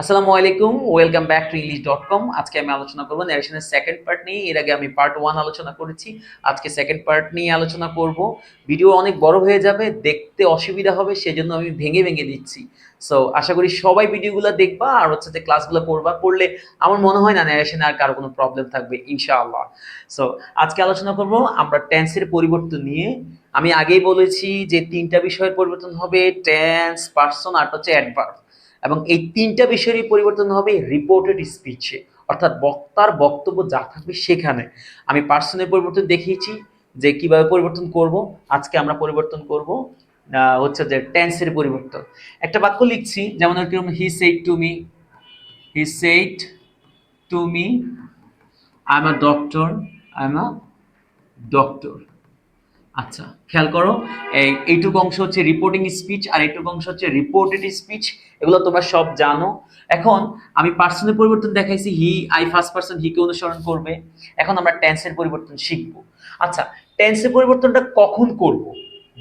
আসসালামু আলাইকুম, welcome back to english.com। আজকে আমি আলোচনা করব ন্যারেশনের সেকেন্ড পার্ট নিয়ে। এর আগে আমি পার্ট 1 আলোচনা করেছি, আজকে সেকেন্ড পার্ট নিয়ে আলোচনা করব। ভিডিও অনেক বড় হয়ে যাবে, দেখতে অসুবিধা হবে, সেজন্য আমি ভেঙে ভেঙে দিচ্ছি। সো আশা করি সবাই ভিডিওগুলো দেখবা আর হচ্ছে যে ক্লাসগুলো করবা, করলে আমার মনে হয় না ন্যারেশনে আর কারো কোনো প্রবলেম থাকবে ইনশাআল্লাহ। সো আজকে আলোচনা করব আমরা টেন্সের পরিবর্তন নিয়ে। আমি আগেই বলেছি যে তিনটা বিষয়ের পরিবর্তন হবে, টেন্স, পার্সন আর হচ্ছে অ্যাডভার্ব। এবং এই তিনটা বিষয়েরই পরিবর্তন হবে রিপোর্টেড স্পিচে, অর্থাৎ বক্তার বক্তব্য যা থাকবে সেখানে। আমি পার্সনের পরিবর্তন দেখিয়েছি যে কিভাবে পরিবর্তন করব। আজকে আমরা পরিবর্তন করব হচ্ছে যে টেন্সের পরিবর্তন। একটা বাক্য লিখছি, যেমন এরকম হি said to me I am a doctor, I am a doctor. আচ্ছা, খেয়াল করো, এইটুকু অংশ হচ্ছে রিপোর্টিং স্পিচ আর এইটুকু অংশ হচ্ছে রিপোর্টেড স্পিচ। এগুলো তোমরা সব জানো। এখন আমি পার্সনের পরিবর্তন দেখাইছি, হি, আই ফার্স্ট পার্সন হিকে অনুসরণ করবে। এখন আমরা টেন্সের পরিবর্তন শিখব। আচ্ছা, টেন্সের পরিবর্তনটা কখন করব?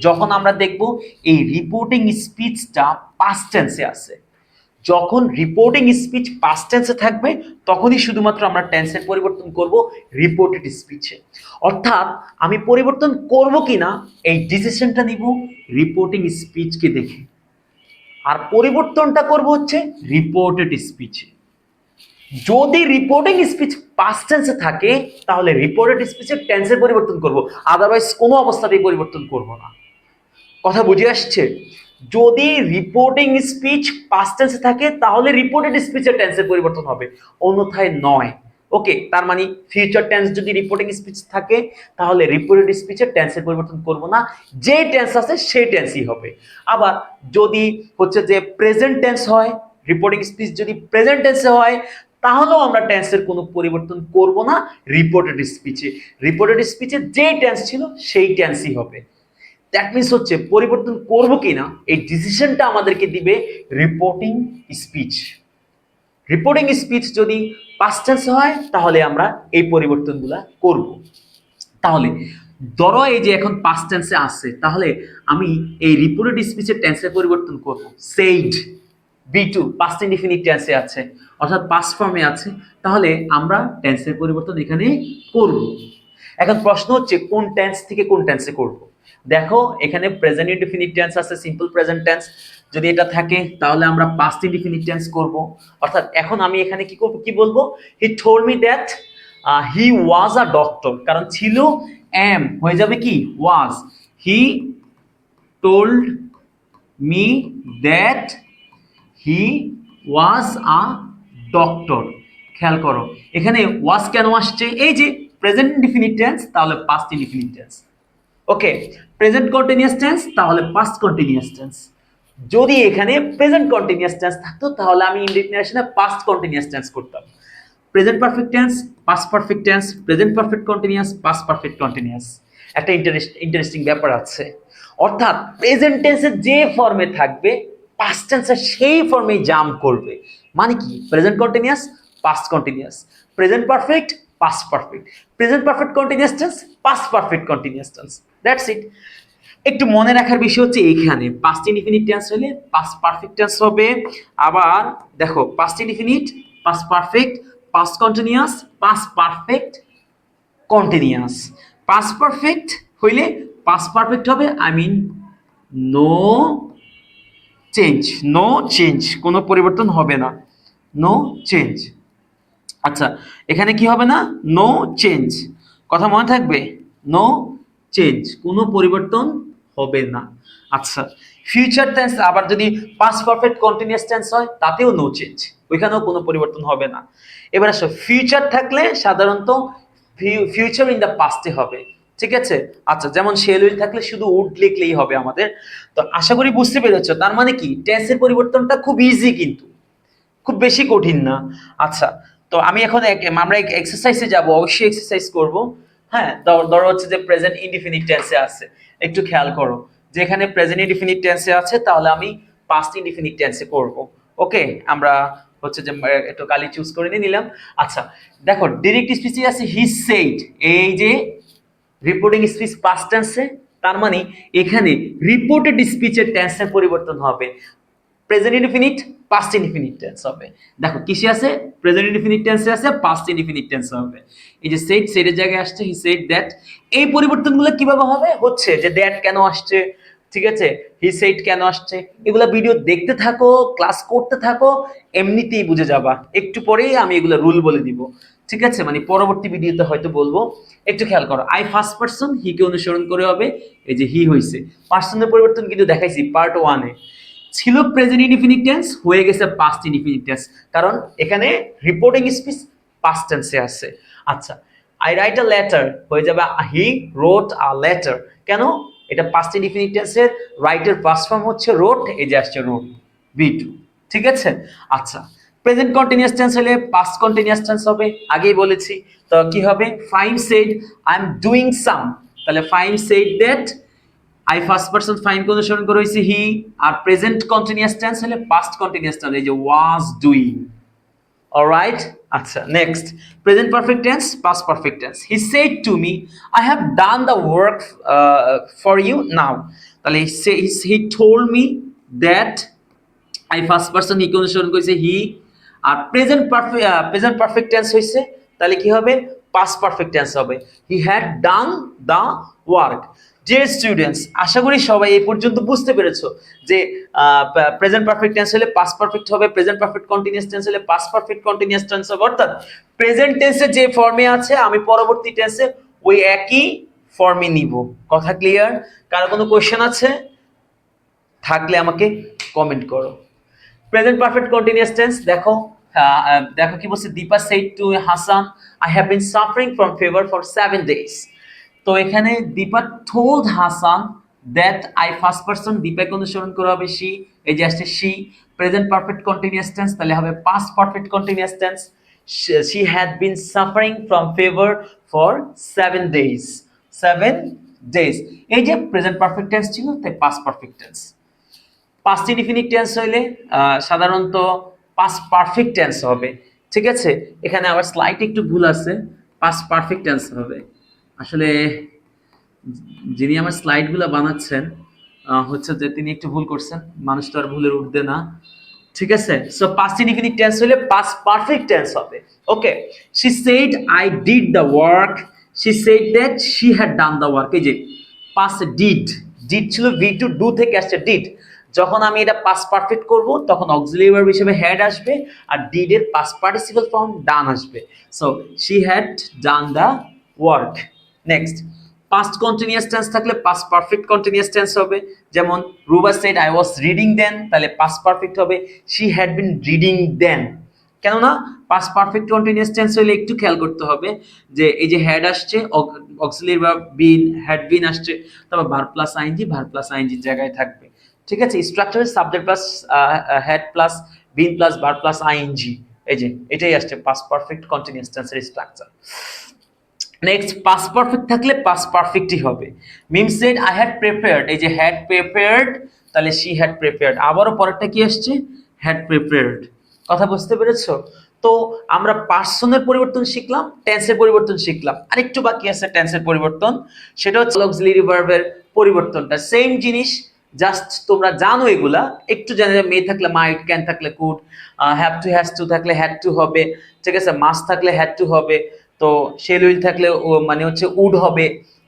যখন আমরা দেখব এই রিপোর্টিং স্পিচটা পাস্ট টেন্সে আছে। যখন রিপোর্টিং স্পিচ পাস্ট টেন্সে থাকবে তখনই শুধুমাত্র আমরা টেন্সের পরিবর্তন করব রিপোর্টেড স্পিচে। অর্থাৎ আমি পরিবর্তন করব কিনা এই ডিসিশনটা নিব রিপোর্টিং স্পিচকে দেখে, আর পরিবর্তনটা করব হচ্ছে রিপোর্টেড স্পিচে। যদি রিপোর্টিং স্পিচ পাস্ট টেন্সে থাকে তাহলে রিপোর্টেড স্পিচের টেন্সের পরিবর্তন করব, আদারওয়াইজ কোনো অবস্থাতেই পরিবর্তন করব না। কথা বুঝে আসছে? যদি রিপোর্টিং স্পিচ পাস্ট টেন্সে থাকে তাহলে রিপোর্টেড স্পিচের টেন্সের পরিবর্তন হবে, অন্যথায় নয়। ওকে, তার মানে ফিউচার টেন্স যদি রিপোর্টিং স্পিচ থাকে তাহলে রিপোর্টেড স্পিচের টেন্সের পরিবর্তন করব না, যে টেন্স আছে সেই টেন্সই হবে। আবার যদি হচ্ছে যে প্রেজেন্ট টেন্স হয়, রিপোর্টিং স্পিচ যদি প্রেজেন্ট টেন্সে হয় তাহলেও আমরা টেন্সের কোনো পরিবর্তন করব না রিপোর্টেড স্পিচে। রিপোর্টেড স্পিচে যে টেন্স ছিল সেই টেন্সই হবে। দ্যাট মিনস হচ্ছে পরিবর্তন করব কিনা এই ডিসিশনটা আমাদেরকে দিবে রিপোর্টিং স্পিচ। রিপোর্টিং স্পিচ যদি পাস্ট টেন্স হয় তাহলে আমরা এই পরিবর্তনগুলা করব। তাহলে ধরো এই যে এখন পাস্ট টেন্সে আছে, তাহলে আমি এই রিপোর্টেড স্পিচের টেন্সের পরিবর্তন করব। সেইড বি2 পাস্ট ইনডিফিনিট টেন্সে আছে, অর্থাৎ পাস্ট ফর্মে আছে, তাহলে আমরা টেন্সের পরিবর্তন এখানে করব। এখন প্রশ্ন হচ্ছে কোন টেন্স থেকে কোন টেন্সে করব। দেখো এখানে প্রেজেন্ট ইনডিফিনিট টেন্স আছে, সিম্পল প্রেজেন্ট টেন্স। যদি এটা থাকে তাহলে আমরা পাস্ট ইনডিফিনিট টেন্স করব। অর্থাৎ এখন আমি এখানে কি করব, কি বলবো, he told me that he was a doctor, কারণ ছিল এম হয়ে যাবে কি was. He told me that he was a doctor. খেয়াল করো এখানে ওয়াজ কেন আসছে, এই যে প্রেজেন্ট ইনডিফিনিট টেন্স তাহলে past indefinite tense. Okay, present continuous tense তাহলে পাস্ট কন্টিনিউয়াস টেন্স। যদি এখানে প্রেজেন্ট কন্টিনিউয়াস টেন্স থাকতো তাহলে আমি ইনডিফিনিশনে পাস্ট কন্টিনিউয়াস টেন্স করতাম। Present perfect tense, past perfect tense, present perfect continuous, past perfect continuous. একটা ইন্টারেস্টিং ব্যাপার আছে, অর্থাৎ প্রেজেন্ট টেন্সের যে ফর্মে থাকবে পাস্ট টেন্সের সেই ফর্মেই জাম্প করবে। মানে কি, present continuous, past continuous, present perfect, past perfect, present perfect continuous tense, past perfect continuous tense. That's it. একটু মনে রাখার বিষয় হচ্ছে এইখানে পাস্ট ইনডিফিনিট টেন্স হলে পাস্ট পারফেক্ট টেন্স হবে। আবার দেখো past indefinite, past perfect, past continuous, past perfect continuous. Past perfect হইলে পাস্ট পারফেক্ট হবে, I mean no change, no change, কোনো পরিবর্তন হবে না, নো চেঞ্জ। আচ্ছা, এখানে কি হবে না, নো চেঞ্জ। কথা মনে থাকবে, নো চেঞ্জ, কোনো পরিবর্তন হবে না। আচ্ছা, ফিউচার টেন্স আবার যদি পাস্ট পারফেক্ট কন্টিনিউয়াস টেন্স হয় তাতেও নো চেঞ্জ, ওইখানেও কোনো পরিবর্তন হবে না। এবার আসো, ফিউচার থাকলে সাধারণত ফিউচার ইন দ্য পাস্টে হবে, ঠিক আছে? আচ্ছা, যেমন শেল উইল থাকলে শুধু উড লিখলেই হবে আমাদের। তো আশা করি বুঝতে পেরেছো, তার মানে কি টেন্সের পরিবর্তনটা খুব ইজি, কিন্তু খুব বেশি কঠিন না। আচ্ছা, তো আমি এখন আমরা এক্সারসাইজে যাব, অবশ্যই এক্সারসাইজ করব। হ্যাঁ, ধরো হচ্ছে যে প্রেজেন্ট ইনডিফিনিট টেন্সে আছে, একটু খেয়াল করো যে এখানে প্রেজেন্ট ইনডিফিনিট টেন্সে আছে তাহলে আমি পাস্ট ইনডিফিনিট টেন্সে করব। ওকে, আমরা হচ্ছে যে একটু কালি চুজ করে নিলাম। আচ্ছা, দেখো ডিরেক্ট স্পিচে আছে হি সেইড, এই যে রিপোর্টিং স্পিচ পাস্ট টেন্সে, তার মানে এখানে রিপোর্টেড স্পিচের টেন্সের পরিবর্তন হবে। Present indefinite past indefinite tense হবে। দেখো কিসে আছে, প্রেজেন্ট ইনডিফিনিট টেন্সে আছে, পাস্ট ইনডিফিনিট টেন্স হবে। এই যে সেড, সেডের জায়গায় আসছে হি সেড দ্যাট। এই পরিবর্তনগুলো কিভাবে হবে, হচ্ছে যে দ্যাট কেন আসছে, ঠিক আছে, হি সেড কেন আসছে, এগুলা ভিডিও দেখতে থাকো, ক্লাস করতে থাকো, এমনিতেই বুঝে যাবা। একটু পরেই আমি এগুলো রুল বলে দিব, ঠিক আছে, মানে পরবর্তী ভিডিওতে হয়তো বলবো। একটু খেয়াল করো, আই ফার্স্ট পারসন, হি কে অনুসরণ করে হবে, এই যে হি হইছে। পার্সনের পরিবর্তন কিন্তু দেখাইছি পার্ট 1-এ। ছিল প্রেজেন্ট ইনডিফিনিট টেন্স, হয়ে গেছে পাস্ট ইনডিফিনিট টেন্স, কারণ এখানে রিপোর্টিং স্পিচ পাস্ট টেন্সে আছে। আচ্ছা, আই রাইট আ লেটার হয়ে যাবে হি রোট আ লেটার। কেন, এটা পাস্ট ইনডিফিনিট টেন্সের রাইটের পাস্ট ফর্ম হচ্ছে রোট, এই যে আসছে রোট, V2, ঠিক আছে। আচ্ছা, প্রেজেন্ট কন্টিনিউয়াস টেন্স হলে পাস্ট কন্টিনিউয়াস টেন্স হবে, আগেই বলেছি। তো কি হবে, Fahim said I am doing some, তাহলে Fahim said that, I first person Fahim কে অনুসরণ করে হইছে হি, আর প্রেজেন্ট কন্টিনিউয়াস টেন্স হলে পাস্ট কন্টিনিউয়াস টেন্স, এই যে ওয়াজ ডুইং। অলরাইট, আচ্ছা next, present perfect tense, past perfect tense. He said to me, I have done the work for you now, তাহলে হি told me that, I first person he কে অনুসরণ করেছে he, আর present perfect tense হইছে, তাহলে কি হবে, পাস্ট পারফেক্ট টেন্স হবে, he had done the work. Dear students, আশা করি সবাই এই পর্যন্ত বুঝতে পেরেছো যে প্রেজেন্ট পারফেক্ট টেন্স হলে পাস্ট পারফেক্ট হবে, প্রেজেন্ট পারফেক্ট কন্টিনিউয়াস টেন্স হলে পাস্ট পারফেক্ট কন্টিনিউয়াস টেন্স হবে। অর্থাৎ প্রেজেন্ট টেন্সে যে ফর্মে আছে আমি পরবর্তী টেন্সে ওই একই ফর্মে নিব। কথা ক্লিয়ার? কারো কোনো কোশ্চেন আছে? থাকলে আমাকে কমেন্ট করো। প্রেজেন্ট পারফেক্ট কন্টিনিউয়াস টেন্স দেখো, দেখো কি বলছে, Dipa said to Hasan, I have been suffering from fever for 7 days। তো এখানে Dipa told Hasan that, I first person, দীপাকে অনুসরণ করা হবে শি, এই যে আসছে she. Present perfect continuous tense, তাহলে হবে past perfect continuous tense, she had been suffering from fever for 7 days। 7 days, এই যে প্রেজেন্ট পারফেক্ট টেন্স ছিল, তাই past perfect tense. Past indefinite tense হইলে সাধারণত পাস্ট পারফেক্ট টেন্স হবে, ঠিক আছে। এখানে আবার স্লাইড একটু ভুল আছে, পাস্ট পারফেক্ট টেন্স হবে। আসলে যিনি আমার স্লাইডগুলো বানাচ্ছেন হচ্ছে যে তিনি একটু ভুল করছেন, মানুষ তো আর ভুলের ঊর্ধ্বে না, ঠিক আছে। সো পাস্ট ইনডিফিনিট টেন্স হলে পাস্ট পারফেক্ট টেন্স হবে। Okay, she said I did the work, she said that she had done the work. এই যে পাস্ট ডিড, ডিড ছিল V2, ডু থেকে আসছে ডিড। যখন আমি এটা পাস্ট পারফেক্ট করব তখন অক্সিলারি ভার্ব হিসেবে হ্যাড আসবে, আর ডিড এর পাস্ট পার্টিসিপল ফর্ম ডান আসবে। So she had done the work. Next, past continuous tense থাকলে পাস্ট পারফেক্ট কন্টিনিউয়াস টেন্স হবে। যেমন Ruba said I was reading then, তাহলে পাস্ট পারফেক্ট হবে she had been reading then. কেননা past perfect continuous tense হলে একটু খেয়াল করতে হবে যে এই যে হ্যাড আসছে, auxiliary verb been, had been আসছে, তারপর verb plus ING, verb plus আইএনজির জায়গায় থাকবে, ঠিক আছে। স্ট্রাকচারে subject plus had plus been plus verb plus ING, এই যে এটাই আসছে পাস্ট পারফেক্ট কন্টিনিউয়াস টেন্সের স্ট্রাকচার। নেক্সট, পাস্ট পারফেক্ট থাকলে পাস্ট পারফেক্টই হবে। Mim said I had prepared, এই যে হ্যাড প্রিপেয়ার্ড, তাহলে শি হ্যাড প্রিপেয়ার্ড। আবারও পরেরটা কি আসছে, হ্যাড প্রিপেয়ার্ড। কথা বুঝতে পেরেছো? তো আমরা পার্সনের পরিবর্তন শিখলাম, টেন্সের পরিবর্তন শিখলাম, আরেকটু বাকি আছে টেন্সের পরিবর্তন, সেটা হচ্ছে অক্সিলারি ভার্বের পরিবর্তনটা। সেম জিনিস, জাস্ট তোমরা জানো এগুলা, একটু জানা যায়, মে থাকলে মাইট, ক্যান থাকলে could, have to has to থাকলে হ্যাড টু হবে, ঠিক আছে, মাস্ট থাকলে হ্যাড টু হবে, তো শেল উইল থাকলে ও মানে হচ্ছে উড হবে।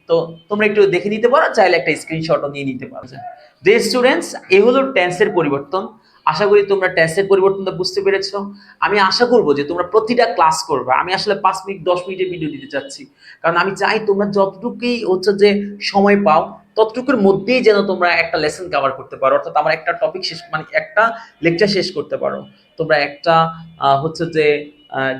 তো তোমরা একটু দেখে নিতে পারো, চাইলে একটা স্ক্রিনশটও নিয়ে নিতে পারো। ডিয়ার স্টুডেন্টস, এই হলো টেন্সের পরিবর্তন। আশা করি তোমরা টেন্সের পরিবর্তনটা বুঝতে পেরেছো। আমি আশা করবো যে তোমরা প্রতিটা ক্লাস করবে। আমি আসলে 5 মিনিট 10 মিনিটের ভিডিও দিতে চাচ্ছি, কারণ আমি চাই তোমরা যতটুকুই হচ্ছে যে সময় পাও ততটুকুর মধ্যেই যেন তোমরা একটা লেসন কভার করতে পারো, অর্থাৎ আমার একটা টপিক শেষ, মানে একটা লেকচার শেষ করতে পারো। তোমরা একটা হচ্ছে যে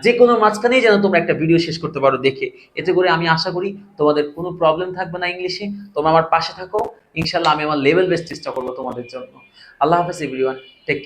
যে কোনো মাঝখানেই যেন তোমরা একটা ভিডিও শেষ করতে পারো দেখে। এতে করে আমি আশা করি তোমাদের কোনো প্রবলেম থাকবে না ইংলিশে। তোমরা আমার পাশে থাকো, ইনশাল্লাহ আমি আমার লেভেল বেস্ট চেষ্টা করবো তোমাদের জন্য। আল্লাহ হাফেজ এভরিওয়ান, টেক